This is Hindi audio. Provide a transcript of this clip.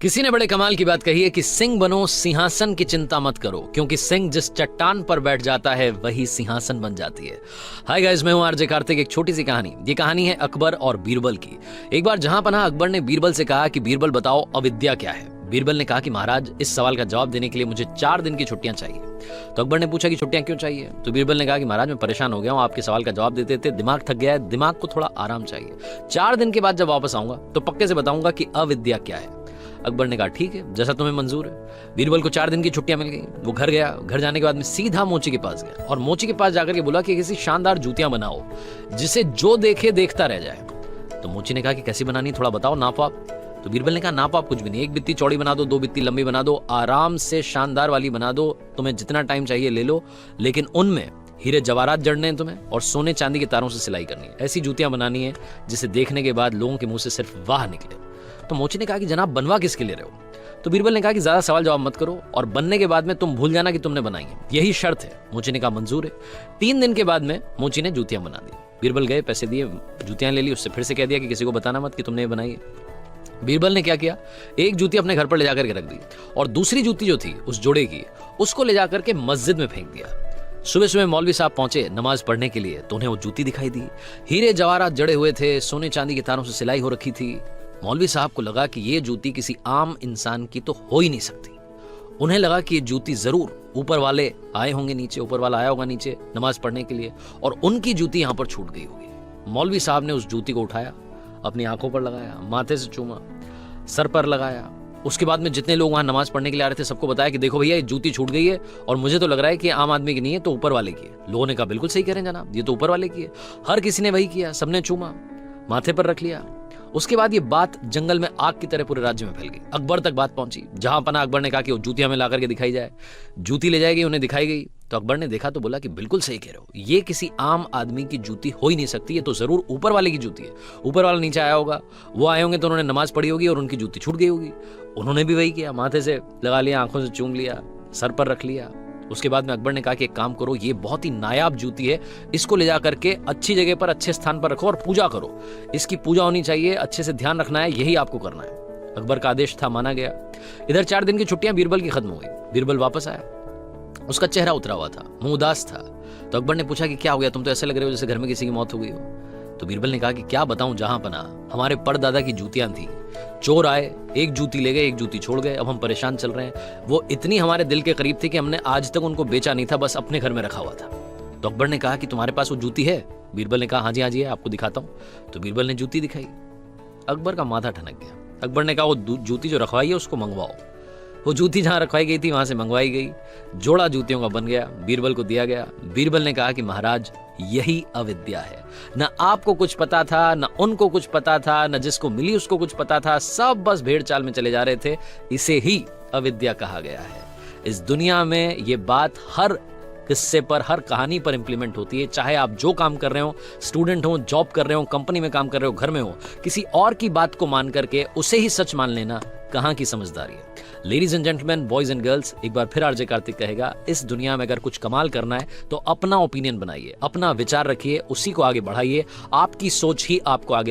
किसी ने बड़े कमाल की बात कही है कि सिंह बनो, सिंहासन की चिंता मत करो, क्योंकि सिंह जिस चट्टान पर बैठ जाता है वही सिंहासन बन जाती है। हाय गाइस, मैं हूं आरजे कार्तिक। एक छोटी सी कहानी। ये कहानी है अकबर और बीरबल की। एक बार जहां पनाह अकबर ने बीरबल से कहा कि बीरबल बताओ अविद्या क्या है। बीरबल ने कहा कि महाराज, इस सवाल का जवाब देने के लिए मुझे 4 दिन की छुट्टियां चाहिए। तो अकबर ने पूछा कि छुट्टियां क्यों चाहिए। तो बीरबल ने कहा कि महाराज, मैं परेशान हो गया हूं, आपके सवाल का जवाब देते देते दिमाग थक गया है, दिमाग को थोड़ा आराम चाहिए। 4 दिन के बाद जब वापस आऊंगा तो पक्के से बताऊंगा कि अविद्या क्या है। अकबर ने कहा ठीक है, जैसा तुम्हें मंजूर है। बीरबल को 4 दिन की छुट्टियां मिल गई। वो घर गया। घर जाने के बाद में सीधा मोची के पास गया और मोची के पास जाकर के बोला कि किसी शानदार जूतियां बनाओ जिसे जो देखे देखता रह जाए। तो मोची ने कहा कि कैसी बनानी, थोड़ा बताओ, नापो आप। तो बीरबल ने कहा नापो आप कुछ भी नहीं, 1 बित्ती चौड़ी बना दो, 2 बित्ती लंबी बना दो, आराम से शानदार वाली बना दो, तुम्हें जितना टाइम चाहिए ले लो, लेकिन उनमें हीरे जवाहरात जड़ने हैं तुम्हें और सोने चांदी के तारों से सिलाई करनी है। ऐसी जूतियां बनानी है जिसे देखने के बाद लोगों के मुंह से सिर्फ वाह निकले। तो मोची ने कहा कि जनाब, बनवा किसके ले रहे हो। तो बीरबल ने कहा कि ज्यादा सवाल जवाब मत करो और बनने के बाद में तुम भूल जाना कि तुमने बनाई है, यही शर्त है। मोची ने कहा मंजूर है। 3 दिन के बाद में मोची ने जूतियां बना दी। बीरबल गए, पैसे दिए, जूतियां ले ली। उससे फिर से कह दिया कि किसी को बताना मत कि तुमने ये बनाई है। बीरबल ने क्या किया, एक जूती अपने घर पर ले जाकर के रख दी और दूसरी जूती जो थी उस जोड़े की, उसको ले जाकर के मस्जिद में फेंक दिया। सुबह सुबह मौलवी साहब पहुंचे नमाज पढ़ने के लिए तो उन्हें वो जूती दिखाई दी। हीरे जवाहरात जड़े हुए थे, सोने चांदी के तारों से सिलाई हो रखी थी। मौलवी साहब को लगा कि ये जूती किसी आम इंसान की तो हो ही नहीं सकती। उन्हें लगा कि ये जूती जरूर ऊपर वाले आए होंगे नीचे, ऊपर वाला आया होगा नीचे नमाज पढ़ने के लिए और उनकी जूती यहां पर छूट गई होगी। मौलवी साहब ने उस जूती को उठाया, अपनी आंखों पर लगाया, माथे से चूमा, सर पर लगाया। उसके बाद में जितने लोग वहां नमाज पढ़ने के लिए आ रहे थे सबको बताया कि देखो भैया, ये जूती छूट गई है और मुझे तो लग रहा है कि आम आदमी की नहीं है, तो ऊपर वाले की है। लोगों ने कहा बिल्कुल सही कह रहे हैं जनाब, ये तो ऊपर वाले की है। हर किसी ने वही किया, सबने चूमा, माथे पर रख लिया। उसके बाद ये बात जंगल में आग की तरह पूरे राज्य में फैल गई। अकबर तक बात पहुंची। जहां पना अकबर ने कहा कि वो जूती हमें ला करके दिखाई जाए। जूती ले जाएगी, उन्हें दिखाई गई। तो अकबर ने देखा तो बोला कि बिल्कुल सही कह रहे हो, ये किसी आम आदमी की जूती हो ही नहीं सकती, ये तो जरूर ऊपर वाले की जूती है। ऊपर वाला नीचे आया होगा, वो आए होंगे तो उन्होंने नमाज पढ़ी होगी और उनकी जूती छूट गई होगी। उन्होंने भी वही किया, माथे से लगा लिया, आंखों से चूम लिया, सर पर रख लिया। उसके बाद में अकबर ने कहा कि एक काम करो, ये बहुत ही नायाब जूती है, इसको ले जा करके अच्छी जगह पर, अच्छे स्थान पर रखो और पूजा करो। इसकी पूजा होनी चाहिए, अच्छे से ध्यान रखना है, यही आपको करना है। अकबर का आदेश था, माना गया। इधर 4 दिन की छुट्टियां बीरबल की खत्म हो गई। बीरबल वापस आया, उसका चेहरा उतरा हुआ था, मुंह उदास था। तो अकबर ने पूछा कि क्या हो गया, तुम तो ऐसे लग रहे हो जैसे घर में किसी की मौत हो गई हो। तो बीरबल ने कहा कि क्या बताऊं जहां पना, हमारे परदादा की जूतियां थी, चोर आए, एक जूती ले गए, एक जूती छोड़ गए, अब हम परेशान चल रहे हैं। वो इतनी हमारे दिल के करीब थी कि हमने आज तक उनको बेचा नहीं था, बस अपने घर में रखा हुआ था। तो अकबर ने कहा कि तुम्हारे पास वो जूती है। बीरबल ने कहा हाँ जी है, आपको दिखाता हूं। तो बीरबल ने जूती दिखाई। अकबर का माथा ठनक गया। अकबर ने कहा वो जूती जो रखवाई है उसको मंगवाओ। वो जूती जहां रखवाई गई थी वहां से मंगवाई गई, जोड़ा जूतियों का बन गया, बीरबल को दिया गया। बीरबल ने कहा कि महाराज, यही अविद्या है। न आपको कुछ पता था, न उनको कुछ पता था, न जिसको मिली उसको कुछ पता था, सब बस भेड़ चाल में चले जा रहे थे। इसे ही अविद्या कहा गया है। इस दुनिया में ये बात हर किस्से पर, हर कहानी पर इंप्लीमेंट होती है। चाहे आप जो काम कर रहे हो, स्टूडेंट हो, जॉब कर रहे हो, कंपनी में काम कर रहे हो, घर में हो, किसी और की बात को मान करके उसे ही सच मान लेना कहां की समझदारी है। Ladies and gentleman, boys and girls, एक बार फिर आरजे कार्तिक कहेगा, इस दुनिया में अगर कुछ कमाल करना है तो अपना ओपिनियन बनाइए, अपना विचार रखिए, उसी को आगे बढ़ाइए। आपकी सोच ही आपको आगे